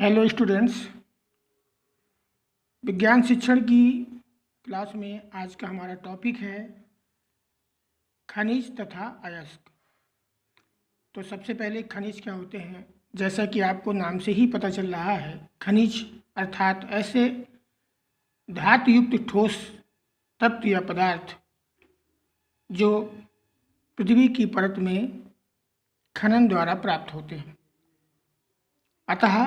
Hello students, विज्ञान शिक्षण की क्लास में आज का हमारा टॉपिक है खनिज तथा अयस्क। तो सबसे पहले खनिज क्या होते हैं? जैसा कि आपको नाम से ही पता चल रहा है, खनिज अर्थात ऐसे धातुयुक्त ठोस तत्व या पदार्थ जो पृथ्वी की परत में खनन द्वारा प्राप्त होते हैं। अतः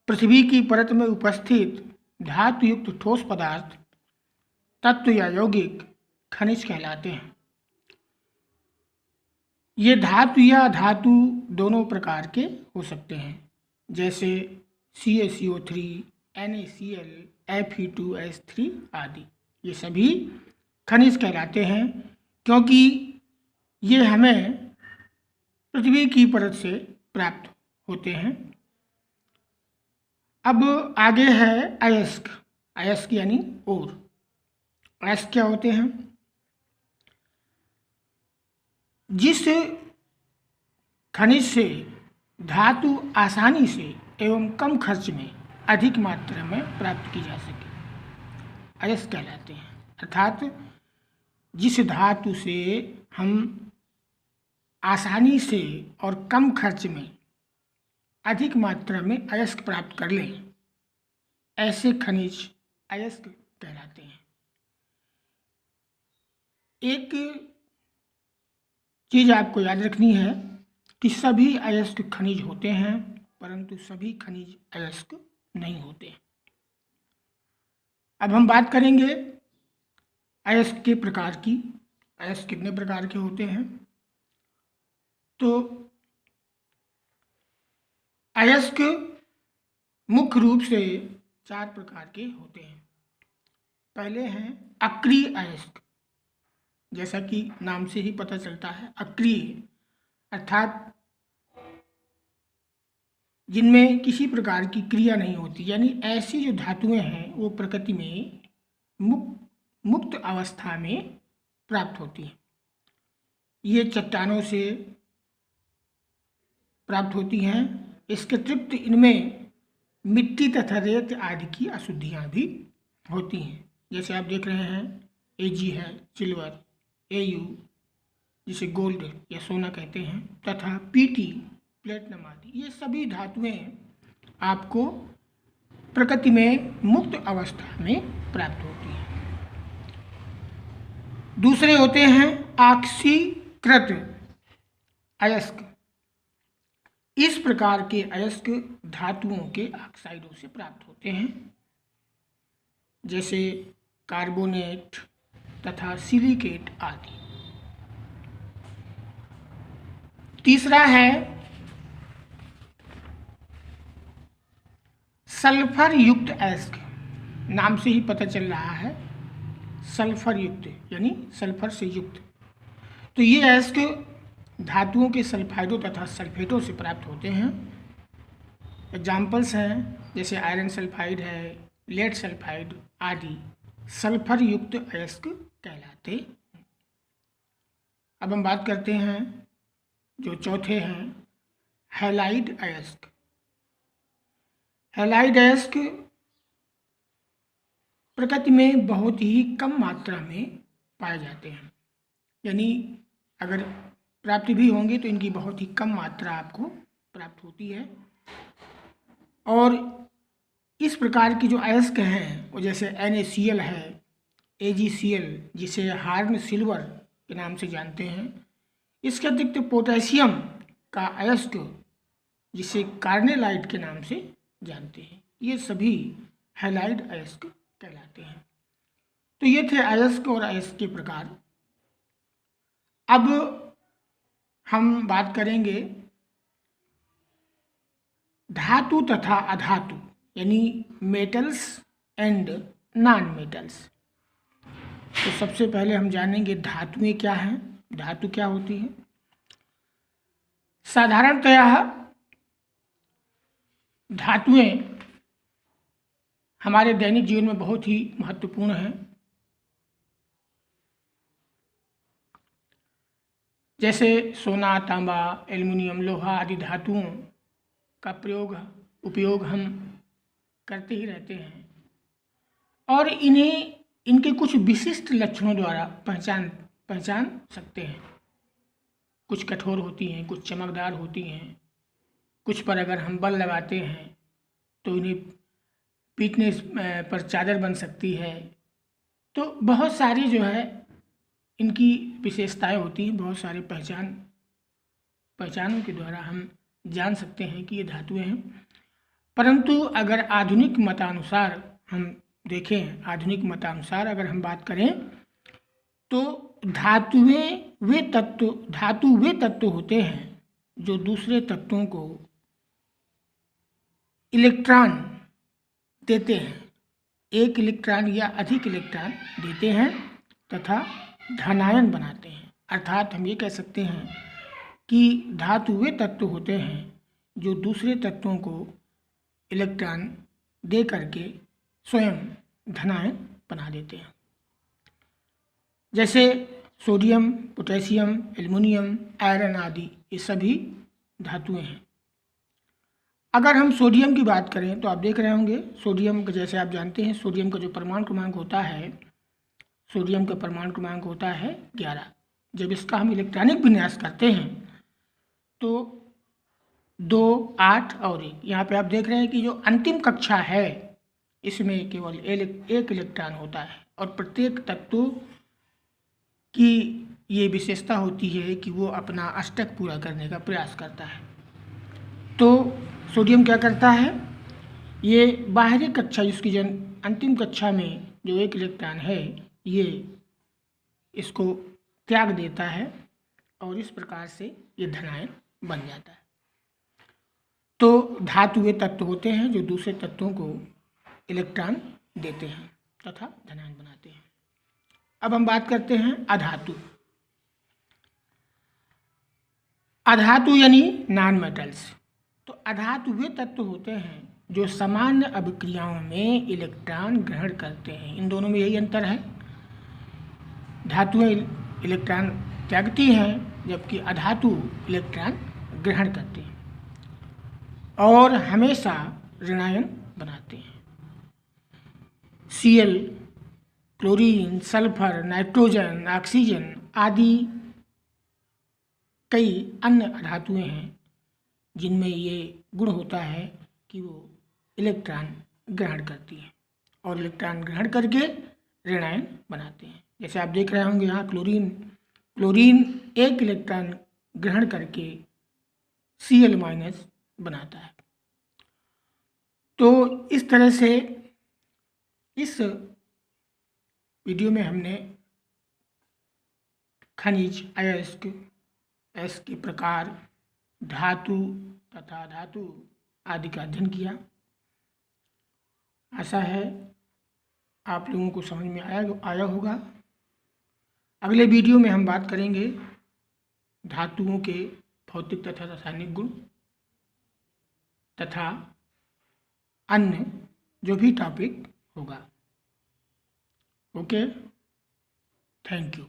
पृथ्वी की परत में उपस्थित धातुयुक्त ठोस पदार्थ तत्व या यौगिक खनिज कहलाते हैं। ये धातु या धातु दोनों प्रकार के हो सकते हैं, जैसे CaCO3, NaCl, Fe2S3 आदि। ये सभी खनिज कहलाते हैं क्योंकि ये हमें पृथ्वी की परत से प्राप्त होते हैं। अब आगे है अयस्क। अयस्क यानी और। अयस्क क्या होते हैं? जिस खनिज से धातु आसानी से एवं कम खर्च में अधिक मात्रा में प्राप्त की जा सके, अयस्क कहलाते हैं। अर्थात जिस धातु से हम आसानी से और कम खर्च में अधिक मात्रा में अयस्क प्राप्त कर लें, ऐसे खनिज अयस्क कहलाते हैं। एक चीज़ आपको याद रखनी है कि सभी अयस्क खनिज होते हैं, परंतु सभी खनिज अयस्क नहीं होते। अब हम बात करेंगे अयस्क के प्रकार की। अयस्क कितने प्रकार के होते हैं? तो अयस्क मुख्य रूप से 4 प्रकार के होते हैं। पहले हैं अक्रिय अयस्क। जैसा कि नाम से ही पता चलता है, अक्रिय अर्थात जिनमें किसी प्रकार की क्रिया नहीं होती, यानी ऐसी जो धातुएं हैं वो प्रकृति में मुक्त अवस्था में प्राप्त होती हैं। ये चट्टानों से प्राप्त होती हैं। इसके अतिरिक्त इनमें मिट्टी तथा रेत आदि की अशुद्धियाँ भी होती हैं। जैसे आप देख रहे हैं Ag है सिल्वर, Au जिसे गोल्ड या सोना कहते हैं, तथा Pt प्लेटिनम आदि। ये सभी धातुएं आपको प्रकृति में मुक्त अवस्था में प्राप्त होती हैं। दूसरे होते हैं ऑक्सीकृत अयस्क। इस प्रकार के अयस्क धातुओं के ऑक्साइडों से प्राप्त होते हैं, जैसे कार्बोनेट तथा सिलिकेट आदि। तीसरा है सल्फर युक्त अयस्क। नाम से ही पता चल रहा है, सल्फर युक्त यानी सल्फर से युक्त। तो ये अयस्क धातुओं के सल्फाइडों तथा सल्फेटों से प्राप्त होते हैं। एग्जाम्पल्स हैं जैसे आयरन सल्फाइड है, लेड सल्फाइड आदि सल्फर युक्त अयस्क कहलाते हैं। अब हम बात करते हैं जो चौथे हैं हैलाइड अयस्क। हैलाइड अयस्क प्रकृति में बहुत ही कम मात्रा में पाए जाते हैं, यानी अगर प्राप्ति भी होंगे तो इनकी बहुत ही कम मात्रा आपको प्राप्त होती है। और इस प्रकार की जो अयस्क हैं वो जैसे NaCl है, AgCl जिसे हार्न सिल्वर के नाम से जानते हैं, इसके अतिरिक्त पोटेशियम का अयस्क जिसे कार्नेलाइट के नाम से जानते हैं, ये सभी हैलाइड अयस्क कहलाते हैं। तो ये थे अयस्क और अयस्क के प्रकार। अब हम बात करेंगे धातु तथा अधातु, यानी मेटल्स एंड नॉन मेटल्स। तो सबसे पहले हम जानेंगे धातुएं क्या हैं, धातु क्या होती है। साधारणतया धातुएं हमारे दैनिक जीवन में बहुत ही महत्वपूर्ण हैं। जैसे सोना, तांबा, एल्युमिनियम, लोहा आदि धातुओं का उपयोग हम करते ही रहते हैं और इन्हें इनके कुछ विशिष्ट लक्षणों द्वारा पहचान सकते हैं। कुछ कठोर होती हैं, कुछ चमकदार होती हैं, कुछ पर अगर हम बल लगाते हैं तो इन्हें पीटने पर चादर बन सकती है। तो बहुत सारी जो है इनकी विशेषताएं होती हैं, बहुत सारे पहचानों के द्वारा हम जान सकते हैं कि ये धातुएं हैं। परंतु अगर आधुनिक मतानुसार हम देखें, आधुनिक मतानुसार अगर हम बात करें तो धातु वे तत्व होते हैं जो दूसरे तत्वों को इलेक्ट्रॉन देते हैं, एक इलेक्ट्रॉन या अधिक इलेक्ट्रॉन देते हैं तथा धनायन बनाते हैं। अर्थात हम ये कह सकते हैं कि धातु वे तत्व होते हैं जो दूसरे तत्वों को इलेक्ट्रॉन दे करके स्वयं धनायन बना देते हैं। जैसे सोडियम, पोटेशियम, एल्युमिनियम, आयरन आदि ये सभी धातुएं हैं। अगर हम सोडियम की बात करें तो आप देख रहे होंगे सोडियम का, जैसे आप जानते हैं सोडियम का जो परमाणु क्रमांक होता है, सोडियम का परमाणु क्रमांक होता है 11। जब इसका हम इलेक्ट्रॉनिक विन्यास करते हैं तो 2, 8 और 1, यहाँ पे आप देख रहे हैं कि जो अंतिम कक्षा है इसमें केवल एक इलेक्ट्रॉन होता है और प्रत्येक तत्व की ये विशेषता होती है कि वो अपना अष्टक पूरा करने का प्रयास करता है। तो सोडियम क्या करता है, ये बाहरी कक्षा, जिसकी अंतिम कक्षा में जो एक इलेक्ट्रॉन है, ये इसको त्याग देता है और इस प्रकार से ये धनायन बन जाता है। तो धातु वे तत्व होते हैं जो दूसरे तत्वों को इलेक्ट्रॉन देते हैं तथा धनायन बनाते हैं। अब हम बात करते हैं अधातु। अधातु यानी नॉन मेटल्स। तो अधातु वे तत्व होते हैं जो सामान्य अभिक्रियाओं में इलेक्ट्रॉन ग्रहण करते हैं। इन दोनों में यही अंतर है, धातुएं इलेक्ट्रॉन त्यागती हैं जबकि अधातु इलेक्ट्रॉन ग्रहण करते हैं और हमेशा ऋणायन बनाते हैं। Cl, chlorine, sulphur, nitrogen, oxygen आदि कई अन्य धातुएं हैं जिनमें ये गुण होता है कि वो इलेक्ट्रॉन ग्रहण करती हैं और इलेक्ट्रॉन ग्रहण करके ऋणायन बनाते हैं। जैसे आप देख रहे होंगे यहाँ क्लोरीन एक इलेक्ट्रॉन ग्रहण करके Cl- बनाता है। तो इस तरह से इस वीडियो में हमने खनिज, अयस्क के प्रकार, धातु तथा धातु आदि का अध्ययन किया। आशा है आप लोगों को समझ में आया होगा। अगले वीडियो में हम बात करेंगे धातुओं के भौतिक तथा रासायनिक गुण तथा अन्य जो भी टॉपिक होगा। Okay, thank you.